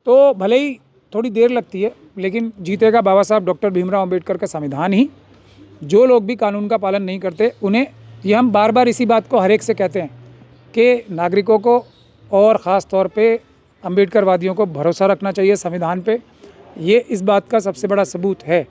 तो भले ही थोड़ी देर लगती है, लेकिन जीतेगा बाबा साहब डॉक्टर भीमराव अंबेडकर का संविधान ही। जो लोग भी कानून का पालन नहीं करते उन्हें, ये हम बार बार इसी बात को हर एक से कहते हैं कि नागरिकों को और ख़ास तौर पे अंबेडकरवादियों को भरोसा रखना चाहिए संविधान पे। ये इस बात का सबसे बड़ा सबूत है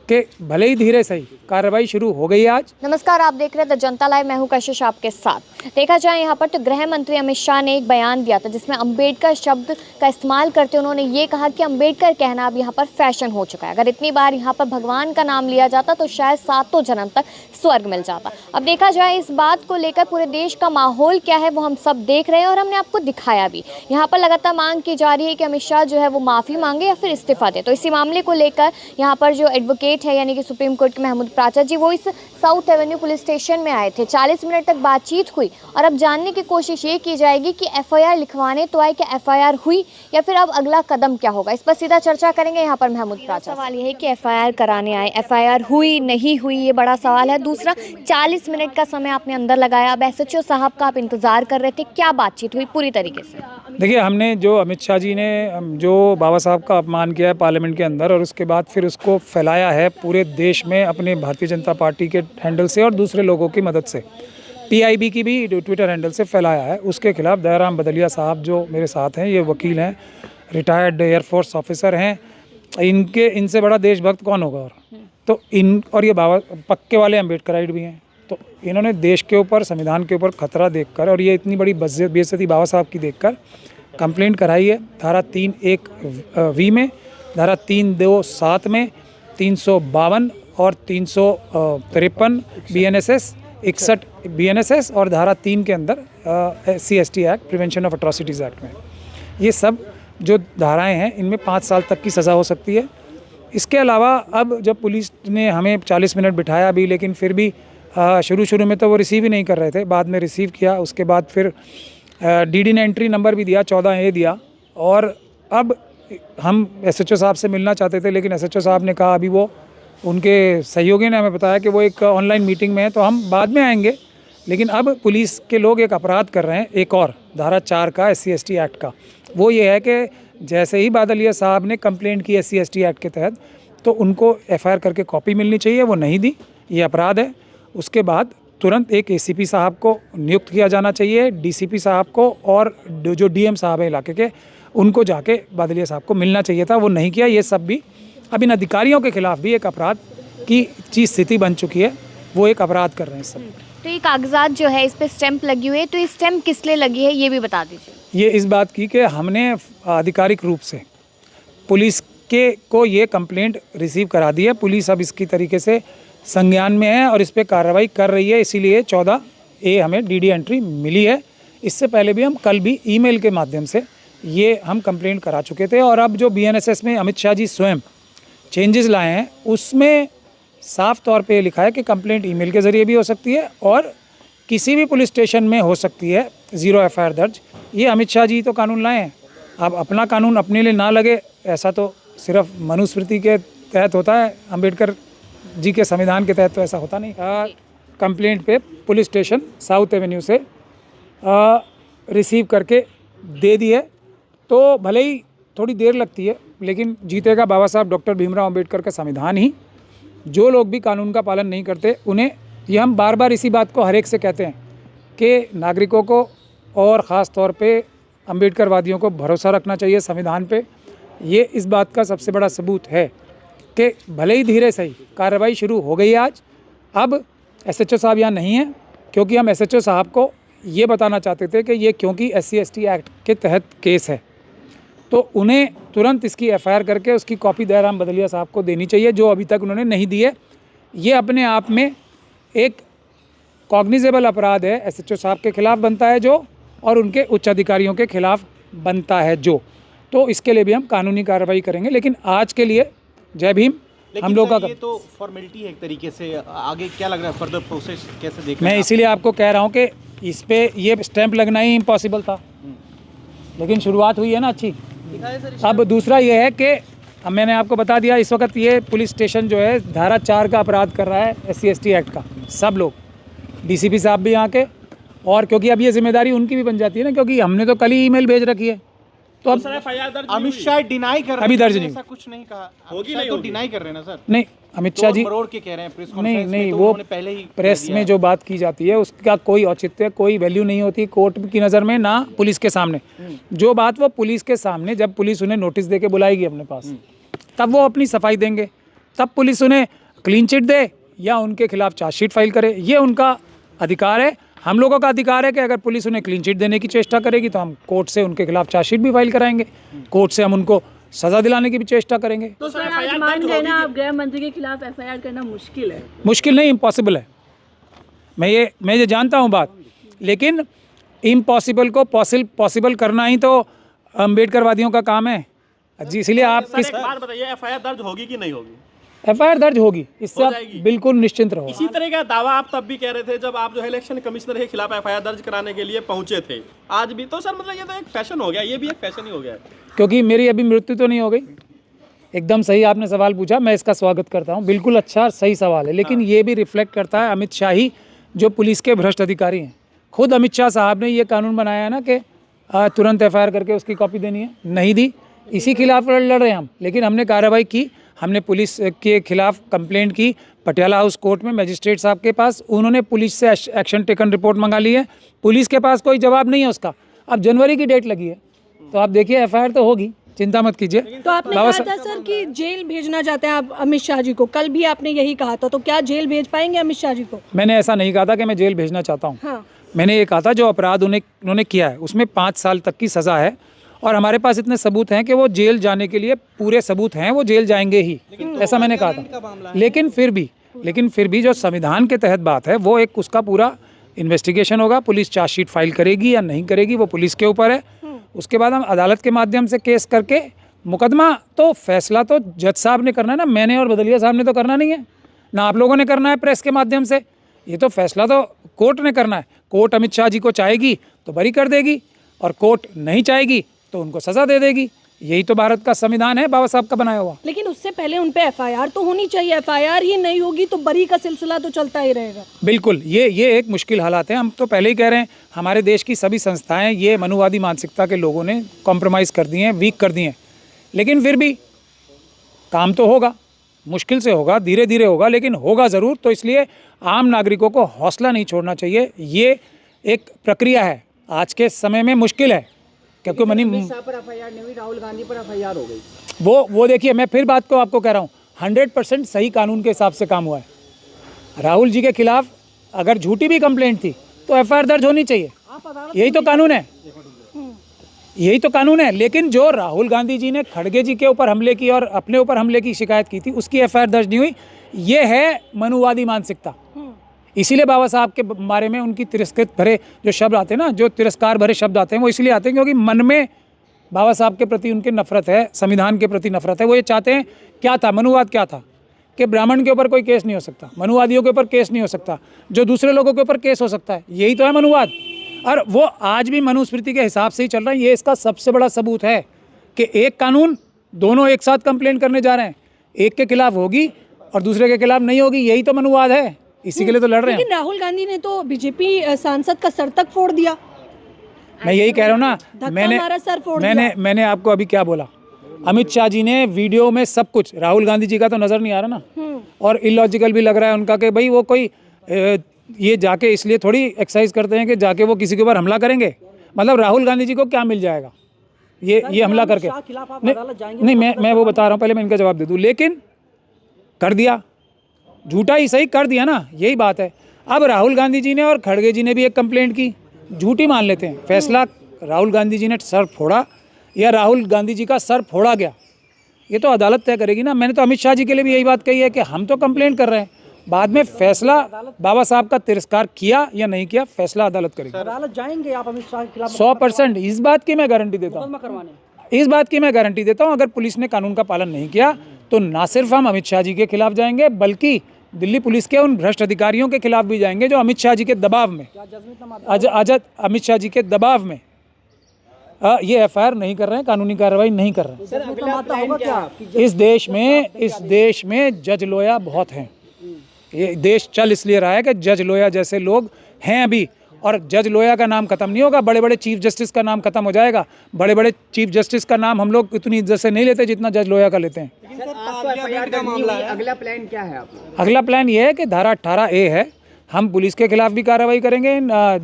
कि भले ही धीरे सही कार्रवाई शुरू हो गई आज। नमस्कार, आप देख रहे हैं द जनता लाइव। मैं हूं कशिश आपके साथ। देखा जाए यहाँ पर तो गृह मंत्री अमित शाह ने एक बयान दिया था जिसमें अंबेडकर शब्द का इस्तेमाल करते उन्होंने ये कहा कि अंबेडकर कहना अब यहाँ पर फैशन हो चुका है। अगर इतनी बार यहाँ पर भगवान का नाम लिया जाता तो शायद सातों जन्म तक स्वर्ग मिल जाता। अब देखा जाए इस बात को लेकर पूरे देश का माहौल क्या है वो हम सब देख रहे हैं और हमने आपको दिखाया भी। यहाँ पर लगातार मांग की जा रही है कि अमित शाह जो है वो माफ़ी मांगे या फिर इस्तीफा दे। तो इसी मामले को लेकर यहाँ पर जो एडवोकेट है यानी कि सुप्रीम कोर्ट के महमूद प्राचा जी, वो इस साउथ एवेन्यू पुलिस स्टेशन में आए थे। 40 मिनट तक बातचीत हुई और अब जानने की कोशिश ये की जाएगी कि एफआईआर लिखवाने तो आए, क्या एफआईआर हुई या फिर अब अगला कदम क्या होगा। इस पर सीधा चर्चा करेंगे यहाँ पर महमूद प्राचा। सवाल ये है कि एफआईआर कराने आए, एफआईआर हुई नहीं हुई, ये बड़ा सवाल है। दूसरा, 40 मिनट का समय आपने अंदर लगाया, अब एसएचओ साहब का आप इंतजार कर रहे थे, क्या बातचीत हुई पूरी तरीके से? देखिए, हमने जो अमित शाह जी ने जो बाबा साहब का अपमान किया है पार्लियामेंट के अंदर और उसके बाद फिर उसको फैलाया है पूरे देश में अपने भारतीय जनता पार्टी के हैंडल से और दूसरे लोगों की मदद से, पीआईबी की भी ट्विटर हैंडल से फैलाया है, उसके खिलाफ दयाराम बदलिया साहब जो मेरे साथ हैं, ये वकील हैं, रिटायर्ड एयरफोर्स ऑफिसर हैं, इनसे बड़ा देशभक्त कौन होगा। और ये बाबा पक्के वाले अम्बेडकराइट भी हैं। तो इन्होंने देश के ऊपर, संविधान के ऊपर खतरा देखकर और ये इतनी बड़ी बेइज्जती बाबा साहब की देखकर कंप्लेंट कराई है। धारा 3(1)(v) में, धारा 3(2)(7) में, 352 और 353 BNSS, 61 BNSS और धारा 3 के अंदर SC/ST act, prevention of atrocities act में। ये सब जो धाराएं हैं इनमें 5 साल तक की सज़ा हो सकती है। इसके अलावा अब जब पुलिस ने हमें 40 मिनट बिठाया भी, लेकिन फिर भी शुरू में तो वो रिसीव ही नहीं कर रहे थे, बाद में रिसीव किया। उसके बाद फिर DD ने एंट्री नंबर भी दिया, 14A दिया। और अब हम SHO साहब से मिलना चाहते थे, लेकिन SHO साहब ने कहा, अभी वो उनके सहयोगी ने हमें बताया कि वो एक ऑनलाइन मीटिंग में है, तो हम बाद में आएंगे। लेकिन अब पुलिस के लोग एक अपराध कर रहे हैं, एक और धारा 4 का SC/ST एक्ट का। वो ये है कि जैसे ही बादलिया साहब ने कंप्लेंट की SC/ST एक्ट के तहत, तो उनको FIR करके कॉपी मिलनी चाहिए, वो नहीं दी, ये अपराध है। उसके बाद तुरंत एक ACP साहब को नियुक्त किया जाना चाहिए, DCP साहब को, और जो DM साहब है इलाके के, उनको जाके बादलिया साहब को मिलना चाहिए था, वो नहीं किया। ये सब भी अब इन अधिकारियों के खिलाफ भी एक अपराध की चीज़ स्थिति बन चुकी है, वो एक अपराध कर रहे हैं सब। तो ये कागजात जो है इस पर स्टैंप लगी हुई है, तो ये स्टैंप किस लिए लगी है ये भी बता दीजिए। ये इस बात की कि हमने आधिकारिक रूप से पुलिस को ये कंप्लेंट रिसीव करा दी है। पुलिस अब इसकी तरीके से संज्ञान में है और इस पर कार्रवाई कर रही है, इसीलिए 14A हमें DD एंट्री मिली है। इससे पहले भी हम कल भी ईमेल के माध्यम से ये हम कंप्लेंट करा चुके थे। और अब जो BNSS में अमित शाह जी स्वयं चेंजेस लाए हैं, उसमें साफ तौर पे लिखा है कि कंप्लेंट ईमेल के ज़रिए भी हो सकती है और किसी भी पुलिस स्टेशन में हो सकती है, 0 FIR दर्ज। ये अमित शाह जी तो कानून लाए हैं, अब अपना कानून अपने लिए ना लगे, ऐसा तो सिर्फ मनुस्मृति के तहत होता है, अम्बेडकर जी के संविधान के तहत तो ऐसा होता नहीं। कंप्लेंट पे पुलिस स्टेशन साउथ एवेन्यू से रिसीव करके दे दी है। तो भले ही थोड़ी देर लगती है, लेकिन जीतेगा बाबा साहब डॉक्टर भीमराव अंबेडकर का संविधान ही। जो लोग भी कानून का पालन नहीं करते उन्हें, ये हम बार बार इसी बात को हर एक से कहते हैं कि नागरिकों को और ख़ास तौर पे अम्बेडकरवादियों को भरोसा रखना चाहिए संविधान पे। ये इस बात का सबसे बड़ा सबूत है कि भले ही धीरे सही कार्रवाई शुरू हो गई आज। अब SHO साहब यहाँ नहीं हैं, क्योंकि हम SHO साहब को ये बताना चाहते थे कि ये क्योंकि SC/ST एक्ट के तहत केस है, तो उन्हें तुरंत इसकी FIR करके उसकी कॉपी दयाराम बदलिया साहब को देनी चाहिए, जो अभी तक उन्होंने नहीं दी है। ये अपने आप में एक कॉग्निजेबल अपराध है, SHO साहब के खिलाफ बनता है जो, और उनके उच्च अधिकारियों के खिलाफ बनता है जो। तो इसके लिए भी हम कानूनी कार्रवाई करेंगे। लेकिन आज के लिए जय भीम। हम लोग का ये तो फॉर्मेलिटी है एक तरीके से, आगे क्या लग रहा है फर्दर प्रोसेस कैसे देख? मैं इसीलिए आपको कह रहा हूँ कि इस पे ये स्टैंप लगना ही इम्पॉसिबल था, लेकिन शुरुआत हुई है ना अच्छी। अब दूसरा ये है कि अब मैंने आपको बता दिया, इस वक्त ये पुलिस स्टेशन जो है धारा 4 का अपराध कर रहा है, SC/ST एक्ट का। सब लोग, DCP साहब भी यहाँ के, और क्योंकि अब ये जिम्मेदारी उनकी भी बन जाती है ना, क्योंकि हमने तो कल ही ईमेल भेज रखी है, तो अब अमित शाह डिनाई कर रहे हैं, अभी दर्ज नहीं ऐसा कुछ नहीं कहा, होगी नहीं, तो डिनाई कर रहे हैं ना सर, नहीं, अमित शाह जी मरोड़ के कह रहे हैं प्रेस नहीं कॉन्फ्रेंस में, नहीं, तो वो उन्होंने पहले ही प्रेस में जो बात की जाती है उसका कोई औचित्य, कोई वैल्यू नहीं होती कोर्ट की नज़र में, ना पुलिस के सामने। जो बात वो पुलिस के सामने, जब पुलिस उन्हें नोटिस दे के बुलाएगी अपने पास, तब वो अपनी सफाई देंगे, तब पुलिस उन्हें क्लीन चिट दे या उनके खिलाफ चार्जशीट फाइल करे, ये उनका अधिकार है। हम लोगों का अधिकार है कि अगर पुलिस उन्हें क्लीन चिट देने की चेष्टा करेगी तो हम कोर्ट से उनके खिलाफ चार्जशीट भी फाइल कराएंगे, कोर्ट से हम उनको सजा दिलाने की भी चेष्टा करेंगे। तो सर आज मान गए ना आप, गृह मंत्री के खिलाफ एफआईआर करना मुश्किल है? मुश्किल नहीं, इम्पॉसिबल है। मैं ये जानता हूँ बात, लेकिन इम्पॉसिबल को पॉसिबल करना ही तो अम्बेडकरवादियों का काम है जी। इसलिए आप किस बात बताइए, एफआईआर दर्ज होगी कि नहीं होगी? एफआईआर दर्ज होगी, इससे आप बिल्कुल निश्चिंत रहो। इसी तरह का दावा आप तब भी कह रहे थे जब आप जो है इलेक्शन कमिश्नर के खिलाफ एफआईआर दर्ज कराने के लिए पहुंचे थे, आज भी तो सर मतलब ये तो एक फैशन हो गया, ये भी एक फैशन ही हो गया है। क्योंकि मेरी अभी मृत्यु तो नहीं हो गई। एकदम सही आपने सवाल पूछा, मैं इसका स्वागत करता हूँ, बिल्कुल अच्छा सही सवाल है, लेकिन ये भी रिफ्लेक्ट करता है अमित शाह ही जो पुलिस के भ्रष्ट अधिकारी हैं। खुद अमित शाह साहब ने ये कानून बनाया है ना कि तुरंत एफआईआर करके उसकी कॉपी देनी है, नहीं दी, इसी खिलाफ लड़ रहे हैं हम। लेकिन हमने कार्रवाई की, हमने पुलिस के खिलाफ कंप्लेंट की पटियाला हाउस कोर्ट में मजिस्ट्रेट साहब के पास, उन्होंने पुलिस से एक्शन टेकन रिपोर्ट मंगा ली है, पुलिस के पास कोई जवाब नहीं है उसका। अब जनवरी की डेट लगी है, तो आप देखिए एफआईआर तो होगी, चिंता मत कीजिए। तो आपने कहा था सर कि जेल भेजना चाहते हैं आप अमित शाह जी को, कल भी आपने यही कहा था, तो क्या जेल भेज पाएंगे अमित शाह जी को? मैंने ऐसा नहीं कहा था कि मैं जेल भेजना चाहता हूँ। हाँ। मैंने ये कहा था जो अपराध उन्होंने किया है उसमें 5 साल तक की सज़ा है, और हमारे पास इतने सबूत हैं कि वो जेल जाने के लिए पूरे सबूत हैं, वो जेल जाएंगे ही, ऐसा मैंने कहा था। लेकिन फिर भी जो संविधान के तहत बात है वो एक उसका पूरा इन्वेस्टिगेशन होगा, पुलिस चार्जशीट फाइल करेगी या नहीं करेगी वो पुलिस के ऊपर है। उसके बाद हम अदालत के माध्यम से केस करके मुकदमा, तो फैसला तो जज साहब ने करना है ना, मैंने और बदलिया साहब ने तो करना नहीं है, ना आप लोगों ने करना है प्रेस के माध्यम से, ये तो फैसला तो कोर्ट ने करना है। कोर्ट अमित शाह जी को चाहेगी तो बरी कर देगी, और कोर्ट नहीं चाहेगी तो उनको सज़ा दे देगी। यही तो भारत का संविधान है, बाबा साहब का बनाया हुआ। लेकिन उससे पहले उन पे एफआईआर तो होनी चाहिए, एफआईआर ही नहीं होगी तो बरी का सिलसिला तो चलता ही रहेगा। बिल्कुल, ये एक मुश्किल हालात है। हम तो पहले ही कह रहे हैं, हमारे देश की सभी संस्थाएं ये मनुवादी मानसिकता के लोगों ने कॉम्प्रोमाइज़ कर दी हैं, वीक कर दी हैं, लेकिन फिर भी काम तो होगा, मुश्किल से होगा, धीरे धीरे होगा, लेकिन होगा ज़रूर। तो इसलिए आम नागरिकों को हौसला नहीं छोड़ना चाहिए। ये एक प्रक्रिया है, आज के समय में मुश्किल है, क्योंकि पर एफआईआर नहीं हुई, राहुल गांधी पर एफआईआर हो गई। वो देखिए, मैं फिर बात को आपको कह रहा हूँ, 100% सही कानून के हिसाब से काम हुआ है। राहुल जी के खिलाफ अगर झूठी भी कंप्लेंट थी तो एफआईआर दर्ज होनी चाहिए, यही तो कानून है, यही तो कानून है। लेकिन जो राहुल गांधी जी ने खड़गे जी के ऊपर हमले की और अपने ऊपर हमले की शिकायत की थी, उसकी एफआईआर दर्ज नहीं हुई, ये है मनुवादी मानसिकता। इसीलिए बाबा साहब के बारे में उनकी तिरस्कृत भरे जो शब्द आते हैं ना, जो तिरस्कार भरे शब्द आते हैं, वो इसलिए आते हैं क्योंकि मन में बाबा साहब के प्रति उनकी नफरत है, संविधान के प्रति नफरत है। वो ये चाहते हैं, क्या था मनुवाद, क्या था कि ब्राह्मण के ऊपर कोई केस नहीं हो सकता, मनुवादियों के ऊपर केस नहीं हो सकता, जो दूसरे लोगों के ऊपर केस हो सकता है, यही तो है मनुवाद। और वो आज भी मनुस्मृति के हिसाब से ही चल रहा है। ये इसका सबसे बड़ा सबूत है कि एक कानून, दोनों एक साथ कंप्लेंट करने जा रहे हैं, एक के खिलाफ होगी और दूसरे के खिलाफ नहीं होगी, यही तो मनुवाद है, इसी के लिए तो लड़ रहे हैं। लेकिन राहुल गांधी ने तो बीजेपी सांसद का सर तक फोड़ दिया। मैं यही कह रहा हूँ ना, मैंने आपको अभी क्या बोला, अमित शाह जी ने वीडियो में सब कुछ, राहुल गांधी जी का तो नज़र नहीं आ रहा ना, और इलॉजिकल भी लग रहा है उनका कि भाई वो कोई ये जाके इसलिए थोड़ी एक्सरसाइज करते हैं कि जाके वो किसी के ऊपर हमला करेंगे। मतलब राहुल गांधी जी को क्या मिल जाएगा ये हमला करके? नहीं, मैं वो बता रहा हूँ, पहले मैं इनका जवाब दे दूँ। लेकिन कर दिया, झूठा ही सही कर दिया ना, यही बात है। अब राहुल गांधी जी ने और खड़गे जी ने भी एक कंप्लेंट की, झूठी मान लेते हैं, फैसला राहुल गांधी जी ने सर फोड़ा या राहुल गांधी जी का सर फोड़ा गया, ये तो अदालत तय करेगी ना। मैंने तो अमित शाह जी के लिए भी यही बात कही है कि हम तो कंप्लेंट कर रहे हैं, बाद में फैसला बाबा साहब का तिरस्कार किया या नहीं किया, फैसला अदालत करेगी। अदालत जाएंगे आप अमित शाह के खिलाफ? 100% इस बात की मैं गारंटी देता हूँ, इस बात की मैं गारंटी देता हूँ। अगर पुलिस ने कानून का पालन नहीं किया तो ना सिर्फ हम अमित शाह जी के खिलाफ जाएंगे, बल्कि दिल्ली पुलिस के उन भ्रष्ट अधिकारियों के खिलाफ भी जाएंगे जो अमित शाह जी के दबाव में, अमित शाह जी के दबाव में ये एफआईआर नहीं कर रहे हैं, कानूनी कार्रवाई नहीं कर रहे हैं। इस देश में जज लोया बहुत हैं। ये देश चल इसलिए रहा है कि जज लोया जैसे लोग हैं अभी, और जज लोया का नाम खत्म नहीं होगा, बड़े बड़े चीफ जस्टिस का नाम खत्म हो जाएगा। बड़े बड़े चीफ जस्टिस का नाम हम लोग इतनी इज्जत से नहीं लेते जितना जज लोया का लेते हैं। अगला प्लान क्या है आपका? अगला प्लान ये है कि धारा 18A है, हम पुलिस के खिलाफ भी कार्रवाई करेंगे,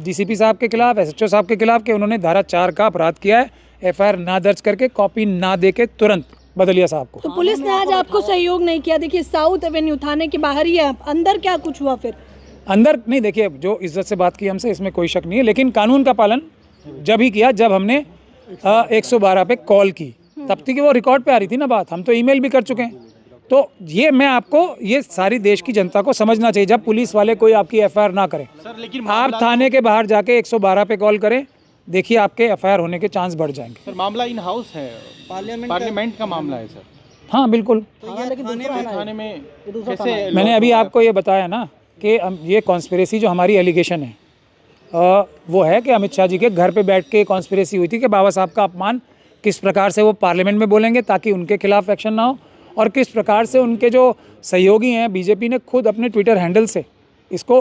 डीसीपी साहब के खिलाफ, एसएचओ साहब के खिलाफ कि उन्होंने धारा 4 का अपराध किया है, एफआईआर ना दर्ज करके कॉपी ना दे के तुरंत बदलिया साहब को। तो पुलिस ने आज आपको सहयोग नहीं किया। देखिए साउथ एवेन्यू थाने के बाहर ही है आप, अंदर क्या कुछ हुआ फिर? अंदर नहीं, देखिए जो इज्जत से बात की हमसे इसमें कोई शक नहीं है, लेकिन कानून का पालन जब ही किया जब हमने 112 पे कॉल की, तब तक वो रिकॉर्ड पे आ रही थी ना बात, हम तो ईमेल भी कर चुके हैं। तो ये मैं आपको, ये सारी देश की जनता को समझना चाहिए, जब पुलिस वाले कोई आपकी एफआईआर ना करें, सर लेकिन आप थाने के बाहर जाके 112 पे कॉल करें, देखिए आपके एफआईआर होने के चांस बढ़ जाएंगे। सर मामला इन हाउस है, पार्लियामेंट का मामला है सर। हाँ बिल्कुल, थाने में कैसे मैंने अभी आपको ये बताया ना कि ये कॉन्स्पिरेसी जो हमारी एलिगेशन है वो है कि अमित शाह जी के घर पे बैठ के कॉन्स्पिरेसी हुई थी कि बाबा साहब का अपमान किस प्रकार से वो पार्लियामेंट में बोलेंगे ताकि उनके खिलाफ एक्शन ना हो, और किस प्रकार से उनके जो सहयोगी हैं बीजेपी ने खुद अपने ट्विटर हैंडल से इसको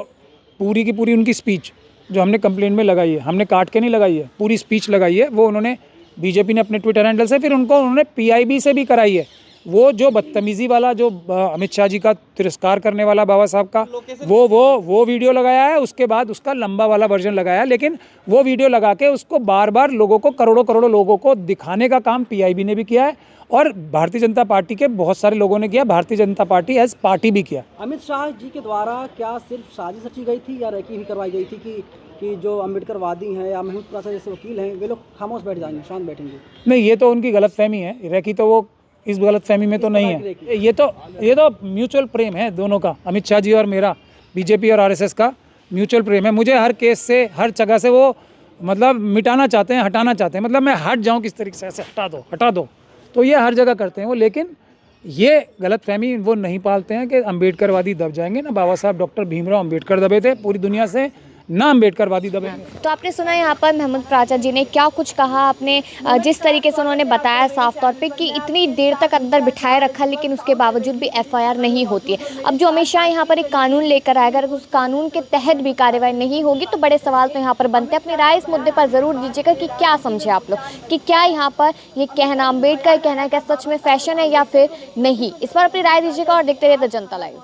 पूरी की पूरी उनकी स्पीच जो हमने कंप्लेंट में लगाई है, हमने काट के नहीं लगाई है, पूरी स्पीच लगाई है, वो उन्होंने बीजेपी ने अपने ट्विटर हैंडल से, फिर उन्होंने पीआईबी से भी कराई है। वो जो बदतमीज़ी वाला जो अमित शाह जी का तिरस्कार करने वाला बाबा साहब का वो वीडियो लगाया है, उसके बाद उसका लंबा वाला वर्जन लगाया है, लेकिन वो वीडियो लगा के उसको बार बार लोगों को, करोड़ों लोगों को दिखाने का काम पीआईबी ने भी किया है और भारतीय जनता पार्टी के बहुत सारे लोगों ने किया, Bharatiya Janata party as party भी किया। अमित शाह जी के द्वारा क्या सिर्फ साजिश रची गई थी या रेकी भी करवाई गई थी कि जो अम्बेडकरवादी हैं या महमूद प्रासा जैसे वकील हैं वे लोग खामोश बैठ जाएंगे, शांत बैठेंगे? नहीं, ये तो उनकी गलतफहमी है, रेकी तो वो इस गलतफहमी में तो नहीं है। ये तो म्यूचुअल प्रेम है दोनों का, अमित शाह जी और मेरा, बीजेपी और आरएसएस का म्यूचुअल प्रेम है। मुझे हर केस से, हर जगह से वो मतलब मिटाना चाहते हैं, हटाना चाहते हैं, मतलब मैं हट जाऊं किस तरीके से, ऐसे हटा दो, तो ये हर जगह करते हैं वो। लेकिन ये गलतफहमी वो नहीं पालते हैं कि अम्बेडकरवादी दब जाएंगे। ना बाबा साहब डॉक्टर भीमराव अम्बेडकर दबे थे पूरी दुनिया से, ना अम्बेडकरवादी दबे। तो आपने सुना यहाँ पर महमूद प्राचा जी ने क्या कुछ कहा, आपने जिस तरीके से उन्होंने बताया साफ तौर पे कि इतनी देर तक अंदर बिठाए रखा लेकिन उसके बावजूद भी एफआईआर नहीं होती है। अब जो अमित शाह यहाँ पर एक कानून लेकर आएगा, अगर उस कानून के तहत भी कार्रवाई नहीं होगी तो बड़े सवाल तो यहाँ पर बनते हैं। अपनी राय इस मुद्दे पर ज़रूर दीजिएगा कि क्या समझे आप लोग, कि क्या यहाँ पर ये कहना, अम्बेडकर कहना क्या सच में फैशन है या फिर नहीं। इस पर अपनी राय दीजिएगा और देखते रहिए द जनता लाइव।